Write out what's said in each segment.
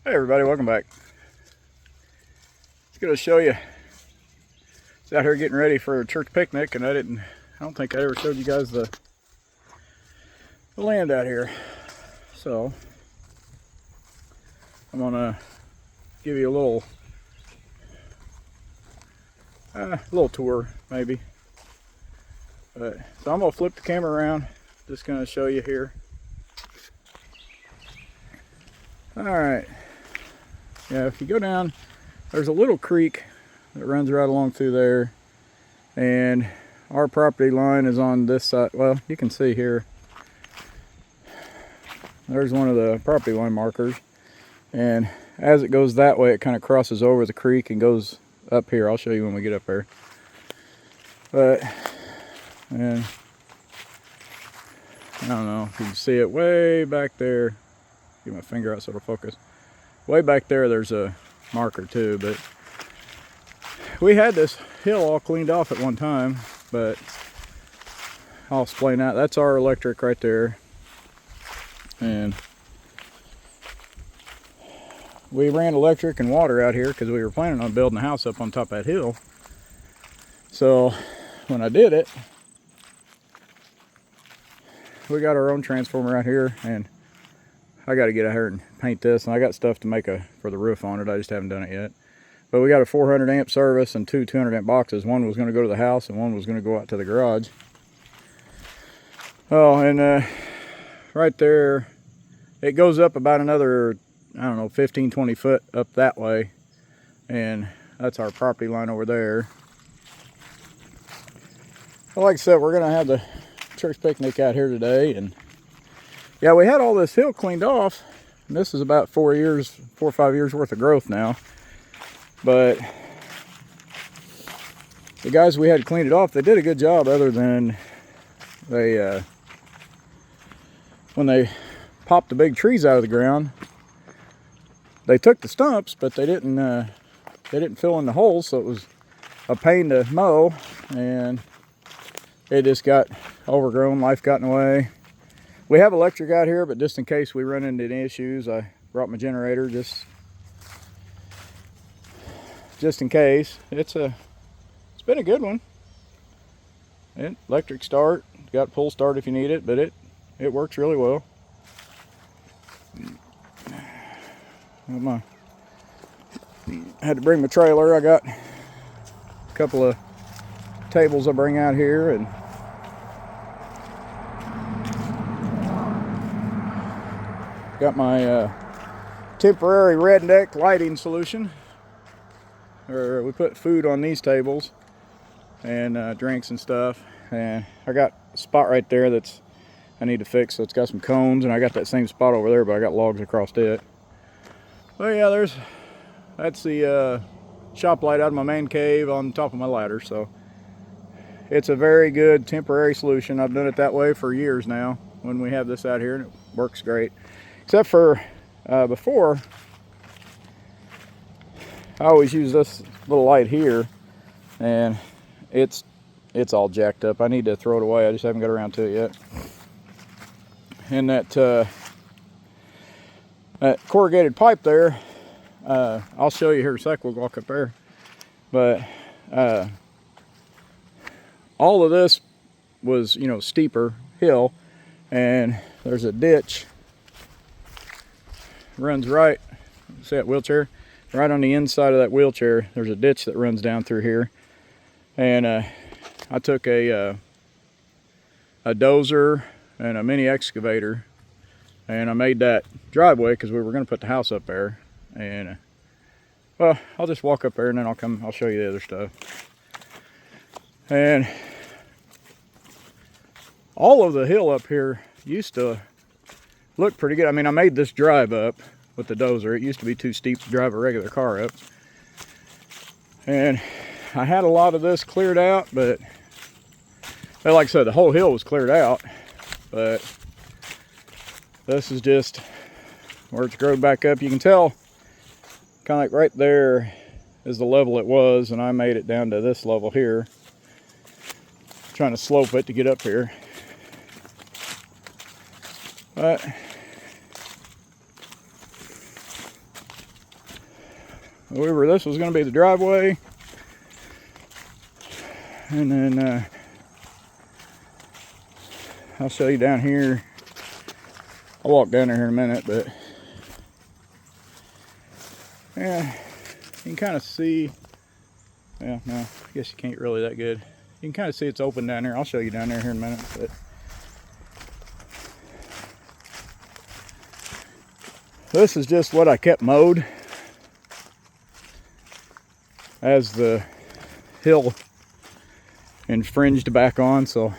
Hey everybody, welcome back. It's going to show you. It's out here getting ready for a church picnic, and I don't think I ever showed you guys the land out here. So I'm gonna give you a little tour maybe. So I'm gonna flip the camera around. Just gonna show you here. All right. Yeah, if you go down, there's a little creek that runs right along through there, and our property line is on this side. Well, you can see here, there's one of the property line markers, and as it goes that way, it kind of crosses over the creek and goes up here. I'll show you when we get up there. And I don't know if you can see it way back there. Get my finger out so it'll focus. Way back there, there's a marker too, but we had this hill all cleaned off at one time, but I'll explain that. That's our electric right there. And we ran electric and water out here because we were planning on building a house up on top of that hill. So when I did it, we got our own transformer out here, and I got to get out here and paint this, and I got stuff to make for the roof on it. I just haven't done it yet. But we got a 400 amp service and two 200 amp boxes. One was going to go to the house and one was going to go out to the garage. Oh, and right there, it goes up about another, I don't know, 15, 20 foot up that way. And that's our property line over there. Well, like I said, we're going to have the church picnic out here today. And yeah, we had all this hill cleaned off. And this is about 4 or 5 years worth of growth now. But the guys we had cleaned it off, they did a good job, other than they, when they popped the big trees out of the ground, they took the stumps, but they didn't fill in the holes, so it was a pain to mow, and it just got overgrown. Life got in the way. We have electric out here, but just in case we run into any issues, I brought my generator just in case. It's been a good one. Electric start, got pull start if you need it, but it works really well. Had to bring my trailer. I got a couple of tables I bring out here, and got my temporary redneck lighting solution. Or we put food on these tables and drinks and stuff. And I got a spot right there that's I need to fix. So it's got some cones, and I got that same spot over there, but I got logs across it. Well, yeah, that's the shop light out of my man cave on top of my ladder. So it's a very good temporary solution. I've done it that way for years now when we have this out here, and it works great. Except for before, I always use this little light here, and it's all jacked up. I need to throw it away. I just haven't got around to it yet. And that corrugated pipe there, I'll show you here in a sec. We'll walk up there. But all of this was, steeper hill, and there's a ditch runs right. See that wheelchair? Right on the inside of that wheelchair, there's a ditch that runs down through here. And I took a dozer and a mini excavator, and I made that driveway because we were going to put the house up there. And well, I'll just walk up there, and then I'll show you the other stuff. And all of the hill up here used to look pretty good. I mean, I made this drive up with the dozer. It used to be too steep to drive a regular car up. And I had a lot of this cleared out, but well, like I said, the whole hill was cleared out. But this is just where it's grown back up. You can tell kind of like right there is the level it was, and I made it down to this level here. Trying to slope it to get up here. But This was going to be the driveway. And then I'll show you down here. I'll walk down there here in a minute, but yeah, you can kind of see. Yeah, no, I guess you can't really that good. You can kind of see it's open down there. I'll show you down there here in a minute. But this is just what I kept mowed as the hill infringed back on. So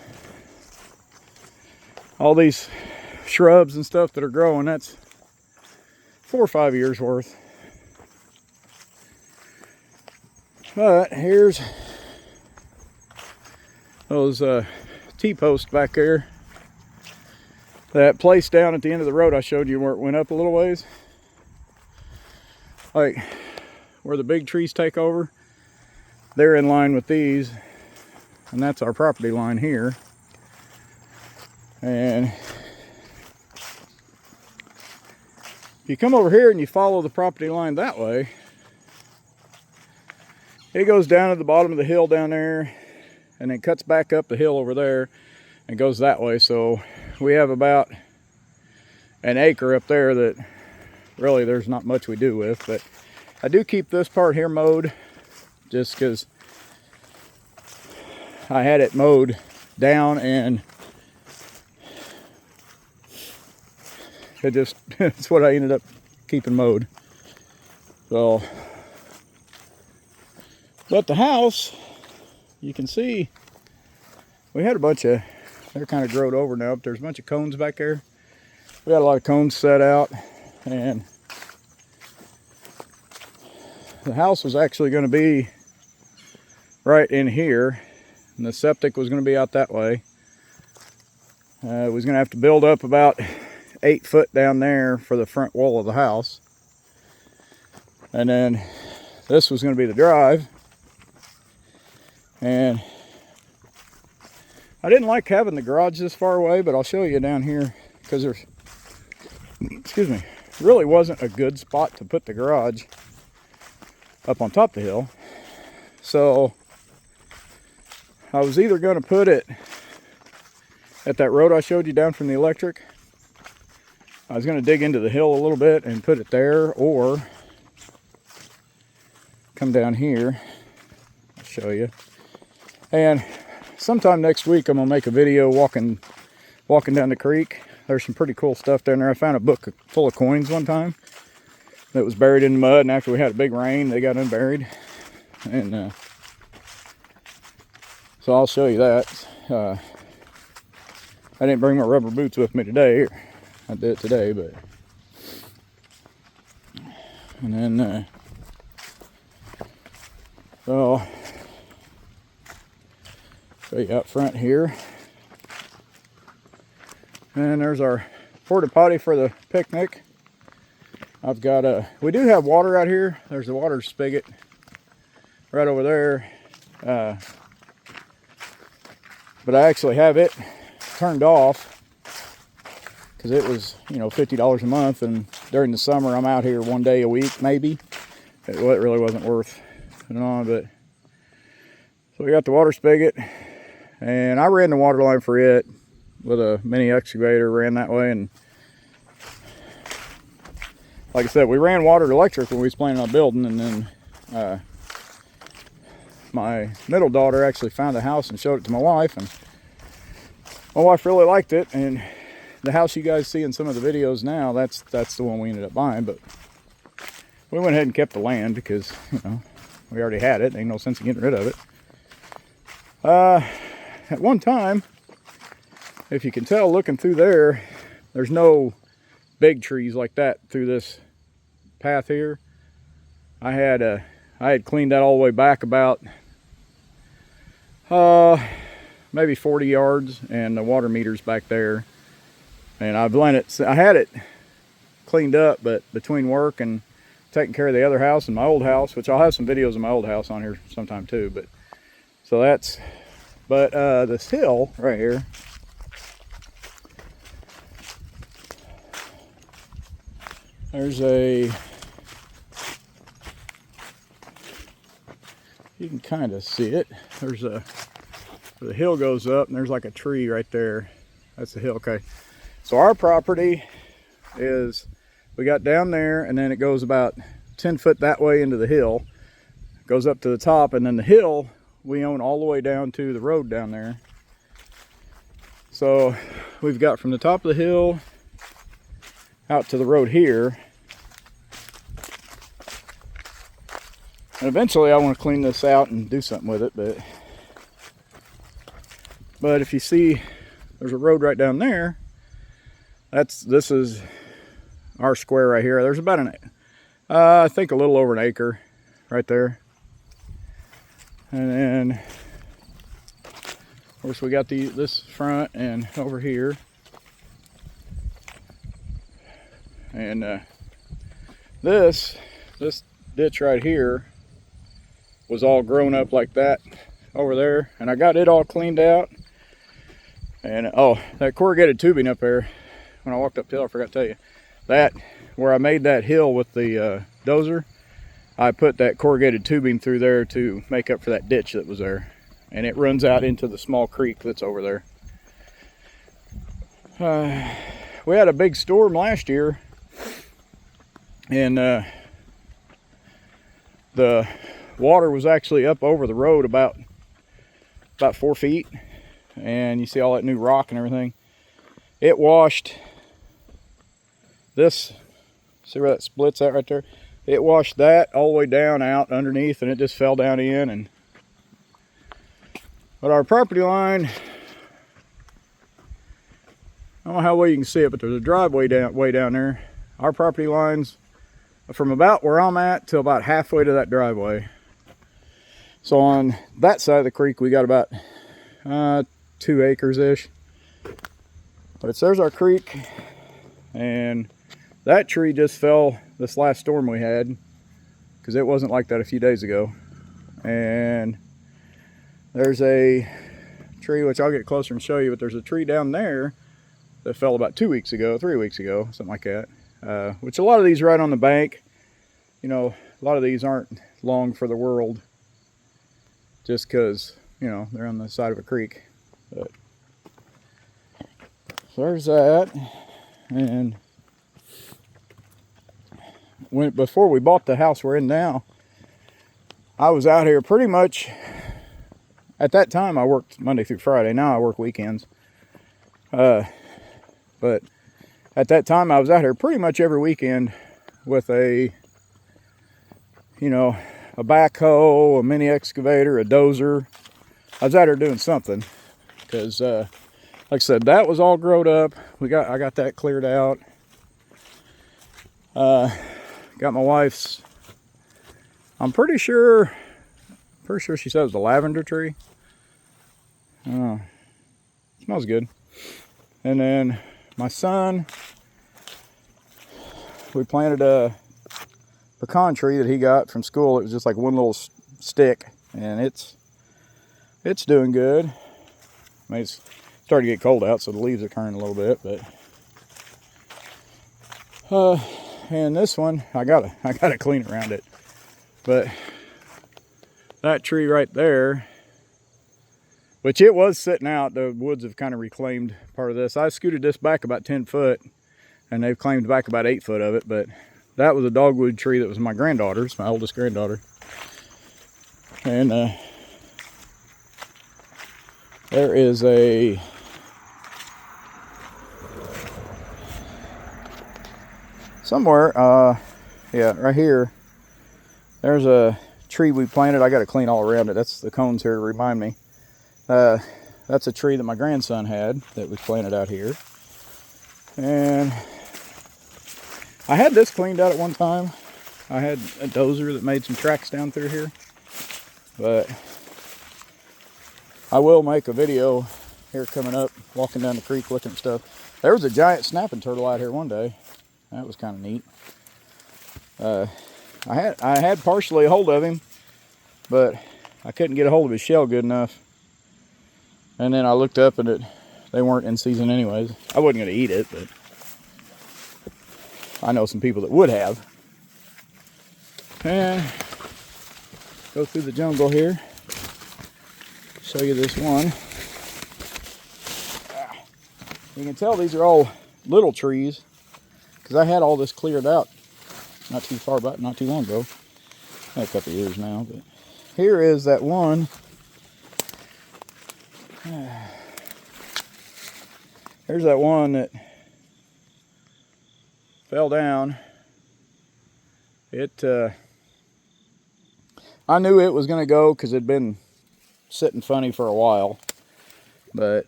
all these shrubs and stuff that are growing, that's 4 or 5 years worth. But here's those T-posts back there. That place down at the end of the road I showed you where it went up a little ways. Like where the big trees take over, they're in line with these. And that's our property line here. And if you come over here and you follow the property line that way, it goes down to the bottom of the hill down there and then cuts back up the hill over there and goes that way. So we have about an acre up there that really there's not much we do with, but I do keep this part here mowed just because I had it mowed down and it just, it's what I ended up keeping mowed. So, but the house, you can see, we had a bunch of, they're kind of growed over now, but there's a bunch of cones back there. We got a lot of cones set out, and the house was actually going to be right in here, and the septic was going to be out that way. It was going to have to build up about 8 foot down there for the front wall of the house. And then this was going to be the drive. And I didn't like having the garage this far away, but I'll show you down here because there's, excuse me, really wasn't a good spot to put the garage up on top of the hill. So I was either going to put it at that road I showed you down from the electric. I was going to dig into the hill a little bit and put it there, or come down here. I'll show you. And sometime next week I'm going to make a video walking down the creek. There's some pretty cool stuff down there. I found a book full of coins one time that was buried in the mud, and after we had a big rain, they got unburied. And so I'll show you that. I didn't bring my rubber boots with me today. I did it today, but. And then, so, show you out front here. And there's our porta potty for the picnic. I've got we do have water out here. There's a water spigot right over there. But I actually have it turned off because it was, you know, $50 a month, and during the summer I'm out here 1 day a week maybe. It really wasn't worth it on, but so we got the water spigot, and I ran the water line for it with a mini excavator, ran that way. And like I said, we ran water to electric when we was planning on building, and then my middle daughter actually found a house and showed it to my wife, and my wife really liked it. And the house you guys see in some of the videos now, that's the one we ended up buying. But we went ahead and kept the land because, you know, we already had it. Ain't no sense in getting rid of it. At one time, if you can tell looking through there, there's no big trees like that through this path here. I had cleaned that all the way back about maybe 40 yards, and the water meter's back there. And I had it cleaned up, but between work and taking care of the other house and my old house, which I'll have some videos of my old house on here sometime too, but so that's, but this hill right here, there's a you can kind of see it. There's a, where the hill goes up, and there's like a tree right there. That's the hill. Okay, so our property is, we got down there, and then it goes about 10 foot that way into the hill, goes up to the top, and then the hill we own all the way down to the road down there. So we've got from the top of the hill out to the road here. And eventually I want to clean this out and do something with it, but if you see, there's a road right down there. This is our square right here. There's about I think a little over an acre right there. And then of course we got this front and over here. And this ditch right here was all grown up like that over there, and I got it all cleaned out. And oh, that corrugated tubing up there, when I walked uphill, I forgot to tell you that where I made that hill with the dozer, I put that corrugated tubing through there to make up for that ditch that was there, and it runs out into the small creek that's over there. We had a big storm last year, and the water was actually up over the road about 4 feet, and you see all that new rock and everything. It washed this, see where that splits at right there? It washed that all the way down out underneath, and it just fell down in. But our property line, I don't know how well you can see it, but there's a driveway way down there. Our property line's from about where I'm at to about halfway to that driveway. So on that side of the creek, we got about 2 acres-ish. But there's our creek, and that tree just fell this last storm we had, because it wasn't like that a few days ago. And there's a tree, which I'll get closer and show you, but there's a tree down there that fell about 2 weeks ago, 3 weeks ago, something like that. Which a lot of these right on the bank, you know, a lot of these aren't long for the world, just because, you know, they're on the side of a creek. But so there's that. And before we bought the house we're in now, I was out here pretty much, at that time I worked Monday through Friday. Now I work weekends. But at that time I was out here pretty much every weekend with a backhoe, a mini excavator, a dozer. I was out here doing something, because like I said, that was all growed up. I got that cleared out. Got my wife's, I'm pretty sure she said it was a lavender tree. Smells good. And then my son, we planted a pecan tree that he got from school. It was just like one little stick, and it's doing good. I mean, it's starting to get cold out, so the leaves are turning a little bit, but and this one I gotta clean around it. But that tree right there, which it was sitting out, the woods have kind of reclaimed part of this. I scooted this back about 10 foot, and they've claimed back about 8 foot of it. But that was a dogwood tree that was my granddaughter's, my oldest granddaughter. And there is a somewhere, yeah, right here, there's a tree we planted. I got to clean all around it. That's the cones here to remind me. That's a tree that my grandson had that was planted out here. And I had this cleaned out at one time. I had a dozer that made some tracks down through here. But I will make a video here coming up, walking down the creek looking at stuff. There was a giant snapping turtle out here one day. That was kind of neat. I had partially a hold of him, but I couldn't get a hold of his shell good enough. And then I looked up and they weren't in season anyways. I wasn't going to eat it, but I know some people that would have. And go through the jungle here. Show you this one. You can tell these are all little trees because I had all this cleared out not too far back, not too long ago. A couple of years now, but here is that one. Here's that one that fell down. I knew it was going to go because it'd been sitting funny for a while, but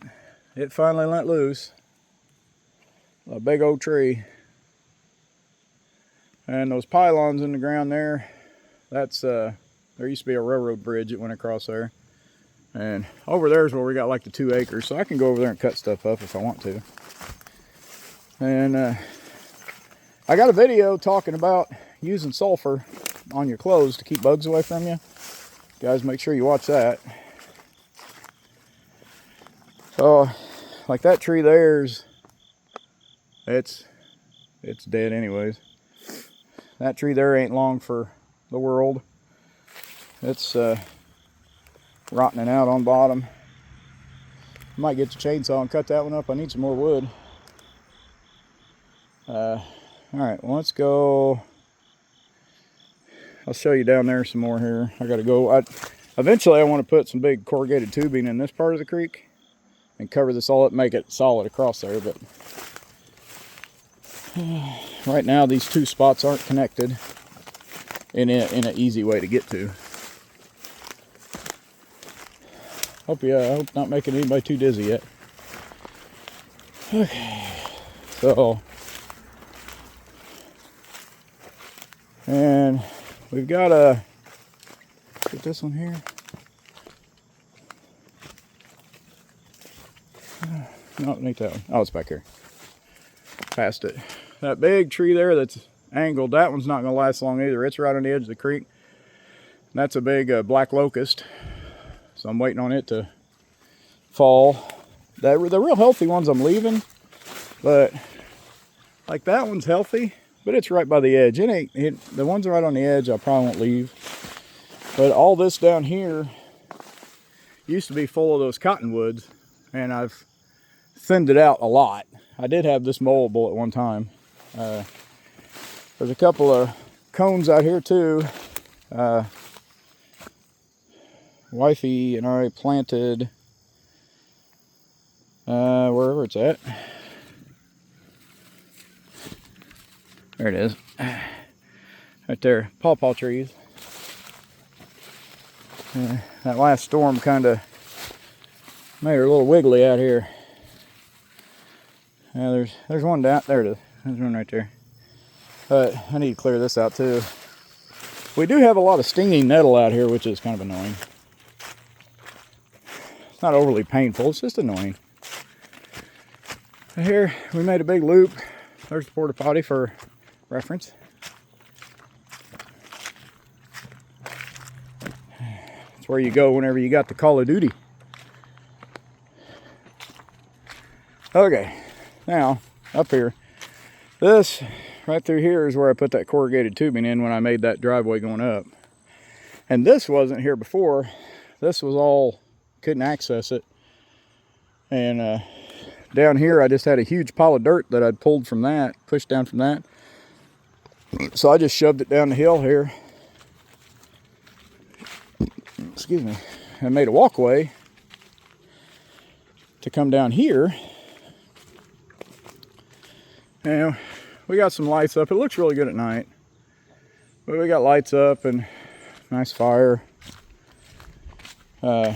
it finally let loose. A big old tree. And those pylons in the ground there, that's there used to be a railroad bridge that went across there. And over there is where we got like the 2 acres, so I can go over there and cut stuff up if I want to. And I got a video talking about using sulfur on your clothes to keep bugs away from you. Guys, make sure you watch that. So, like that tree there's, it's dead anyways. That tree there ain't long for the world. It's rotting out on bottom. Might get the chainsaw and cut that one up. I need some more wood. All right, well, let's go. I'll show you down there some more here. I gotta go. Eventually I want to put some big corrugated tubing in this part of the creek and cover this all up, make it solid across there, but right now these 2 spots aren't connected in an easy way to get to. I hope not making anybody too dizzy yet. Okay, so, and we've got a, get this one here. No, it ain't that one. Oh, it's back here. Past it. That big tree there that's angled, that one's not going to last long either. It's right on the edge of the creek. And that's a big black locust. So I'm waiting on it to fall. The real healthy ones I'm leaving. But like that one's healthy, but it's right by the edge. The ones right on the edge I probably won't leave. But all this down here used to be full of those cottonwoods, and I've thinned it out a lot. I did have this mowable at one time. There's a couple of cones out here too. Wifey and I planted wherever it's at. There it is. Right there, pawpaw trees. That last storm kind of made her a little wiggly out here. There's one down there. There's one right there. But I need to clear this out too. We do have a lot of stinging nettle out here, which is kind of annoying. It's not overly painful, it's just annoying. Here we made a big loop. There's the porta potty for reference. It's where you go whenever you got the Call of Duty. Okay, now up here, this right through here is where I put that corrugated tubing in when I made that driveway going up. And this wasn't here before. This was all, couldn't access it. And down here I just had a huge pile of dirt that I'd pulled from that, pushed down from that. So I just shoved it down the hill here. Excuse me. And made a walkway to come down here. And we got some lights up. It looks really good at night. But we got lights up and nice fire. I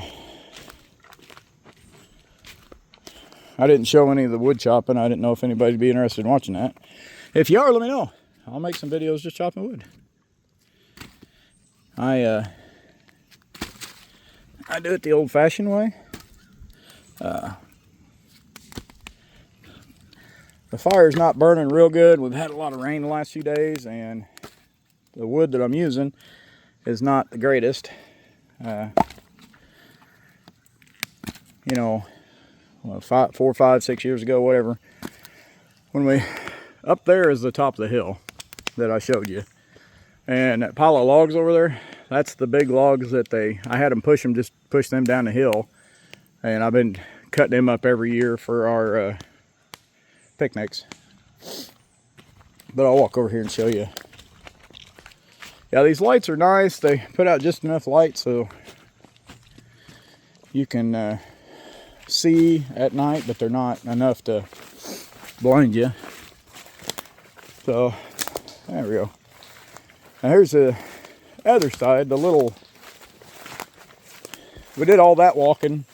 didn't show any of the wood chopping. I didn't know if anybody'd be interested in watching that. If you are, let me know. I'll make some videos just chopping wood. I do it the old-fashioned way. The fire's not burning real good. We've had a lot of rain the last few days, and the wood that I'm using is not the greatest. You know, 4, 5, 6 years ago, whatever, when we, up there is the top of the hill that I showed you. And that pile of logs over there, that's the big logs that I had them just push them down the hill. And I've been cutting them up every year for our picnics. But I'll walk over here and show you. Yeah, these lights are nice. They put out just enough light so you can see at night, but they're not enough to blind you. So there we go. Now here's the other side, we did all that walking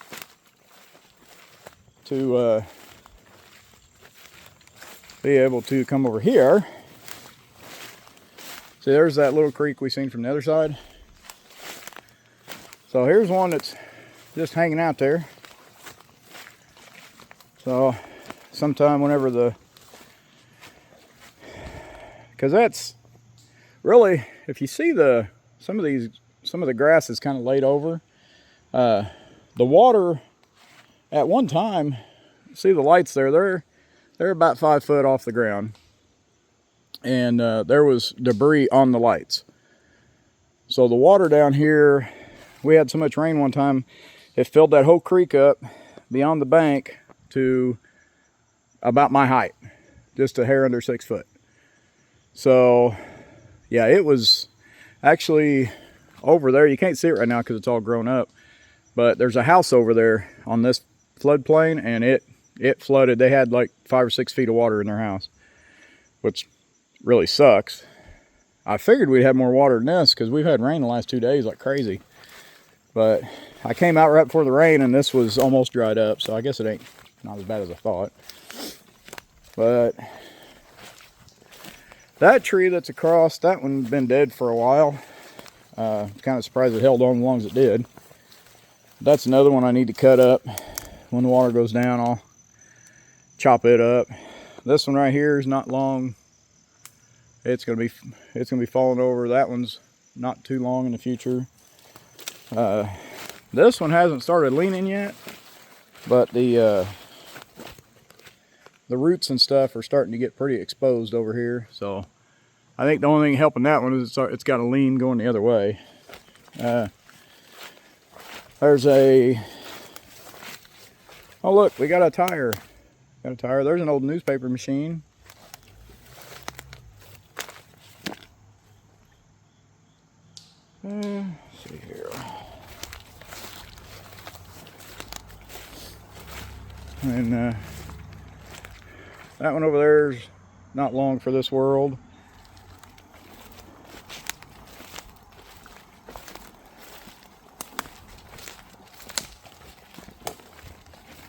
to be able to come over here. See, there's that little creek we seen from the other side. So here's one that's just hanging out there. So sometime whenever because that's really, if you see some of the grass is kind of laid over. The water at one time, see the lights there, they're about 5 foot off the ground. And there was debris on the lights. So the water down here, we had so much rain one time, it filled that whole creek up beyond the bank to about my height, just a hair under 6 foot. So yeah, it was actually over there. You can't see it right now because it's all grown up, but there's a house over there on this floodplain, and it flooded. They had like 5 or 6 feet of water in their house, which really sucks. I figured we'd have more water than this because we've had rain the last 2 days like crazy. But I came out right before the rain and this was almost dried up, so I guess it ain't not as bad as I thought. But that tree that's across, that one's been dead for a while. Kind of surprised it held on as long as it did. That's another one I need to cut up. When the water goes down, I'll chop it up. This one right here is not long. It's gonna be falling over. That one's not too long in the future. This one hasn't started leaning yet, but the roots and stuff are starting to get pretty exposed over here. So I think the only thing helping that one is it's got a lean going the other way. There's a, oh look, we got a tire. Got a tire. There's an old newspaper machine. Let's see here. And that one over there is not long for this world.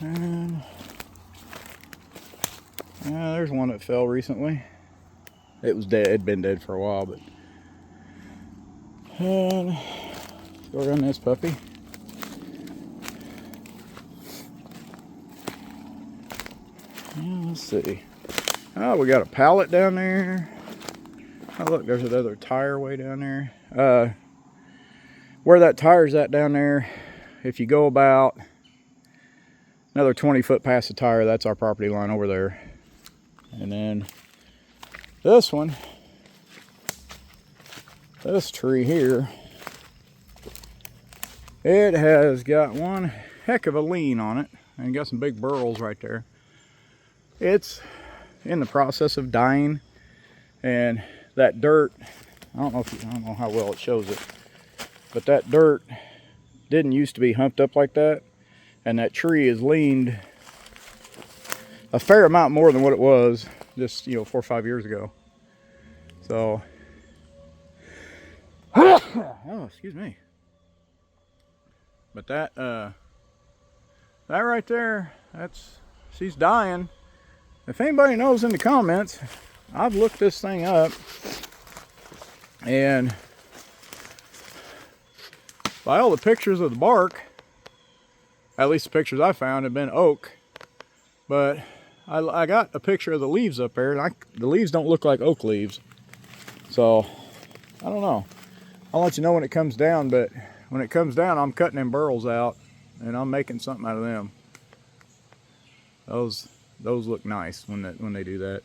And there's one that fell recently. It was dead. It'd been dead for a while, but and let's go around this puppy. Yeah, let's see. Oh, we got a pallet down there. Oh, look, there's another tire way down there. Where that tire's at down there, if you go about another 20 foot past the tire, that's our property line over there. And then this one, this tree here, it has got one heck of a lean on it and got some big burls right there. It's in the process of dying, and that dirt, I don't know how well it shows it, but that dirt didn't used to be humped up like that, and that tree is leaned a fair amount more than what it was just 4 or 5 years ago. So oh, excuse me. But that right there, she's dying. If anybody knows in the comments, I've looked this thing up, and by all the pictures of the bark, at least the pictures I found have been oak, but I got a picture of the leaves up there, and the leaves don't look like oak leaves. So I don't know. I'll let you know when it comes down, but when it comes down, I'm cutting them burls out and I'm making something out of them. Those look nice when they do that.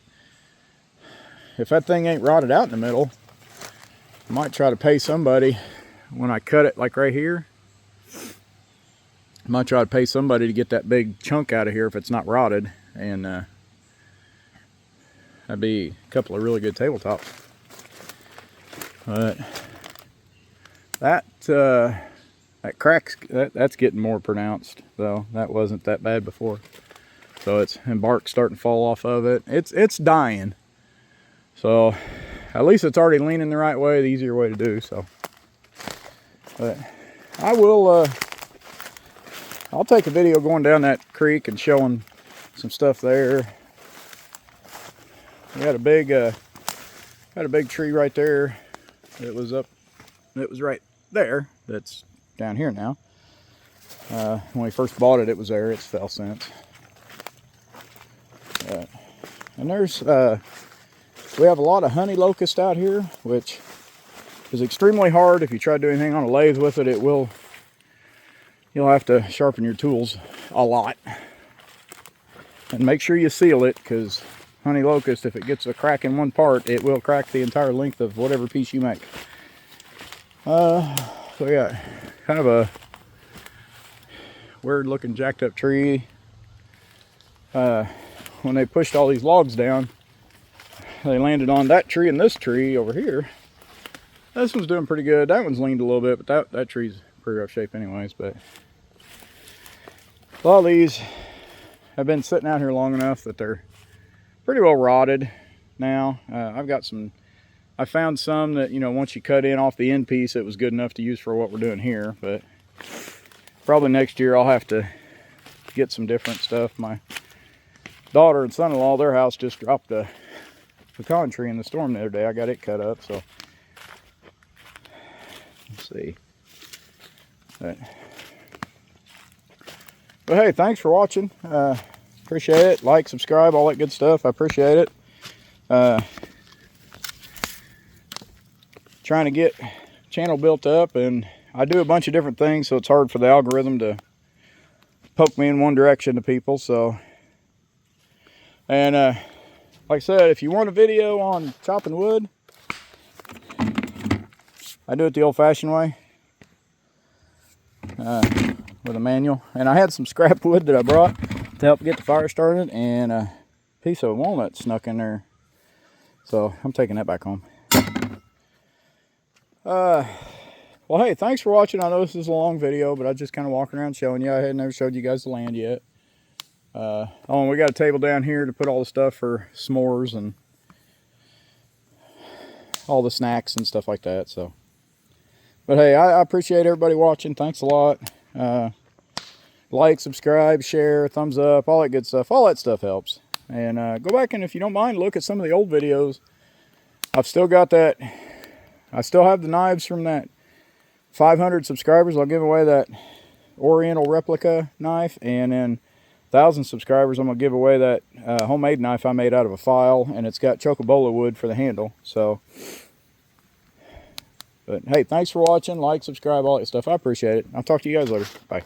If that thing ain't rotted out in the middle, I might try to pay somebody when I cut it, like right here, I might try to pay somebody to get that big chunk out of here if it's not rotted, and that'd be a couple of really good tabletops. But that crack's that's getting more pronounced, though. That wasn't that bad before. So and bark's starting to fall off of it. It's dying. So at least it's already leaning the right way, the easier way to do. So, but I will. I'll take a video going down that creek and showing some stuff there. We had a big tree right there. It was right there. That's down here now. When we first bought it, it was there. It's fell since. And there's we have a lot of honey locust out here, which is extremely hard. If you try to do anything on a lathe with it, you'll have to sharpen your tools a lot. And make sure you seal it, because honey locust, if it gets a crack in one part, it will crack the entire length of whatever piece you make. So yeah, kind of a weird looking jacked up tree. When they pushed all these logs down, they landed on that tree and this tree over here. This one's doing pretty good. That one's leaned a little bit, but that tree's pretty rough shape anyways. But a lot of these have been sitting out here long enough that they're pretty well rotted now. I found some that, once you cut in off the end piece, it was good enough to use for what we're doing here. But probably next year I'll have to get some different stuff. My daughter and son-in-law, their house just dropped a pecan tree in the storm the other day. I got it cut up, so let's see. But hey, thanks for watching. Appreciate it. Like, subscribe, all that good stuff. I appreciate it. Trying to get channel built up, and I do a bunch of different things, so it's hard for the algorithm to poke me in one direction to people. So, and like I said, if you want a video on chopping wood, I do it the old-fashioned way, with a manual. And I had some scrap wood that I brought to help get the fire started, and a piece of walnut snuck in there, so I'm taking that back home. Well, hey, thanks for watching. I know this is a long video, but I just kind of walking around showing you. I had never showed you guys the land yet. And we got a table down here to put all the stuff for s'mores and all the snacks and stuff like that. So, but hey, I appreciate everybody watching. Thanks a lot. Like, subscribe, share, thumbs up, all that good stuff. All that stuff helps. And go back and, if you don't mind, look at some of the old videos. I've still got that. I still have the knives from that 500 subscribers. I'll give away that Oriental replica knife. And then 1,000 subscribers, I'm going to give away that homemade knife I made out of a file. And it's got chocobola wood for the handle. So, but hey, thanks for watching. Like, subscribe, all that stuff. I appreciate it. I'll talk to you guys later. Bye.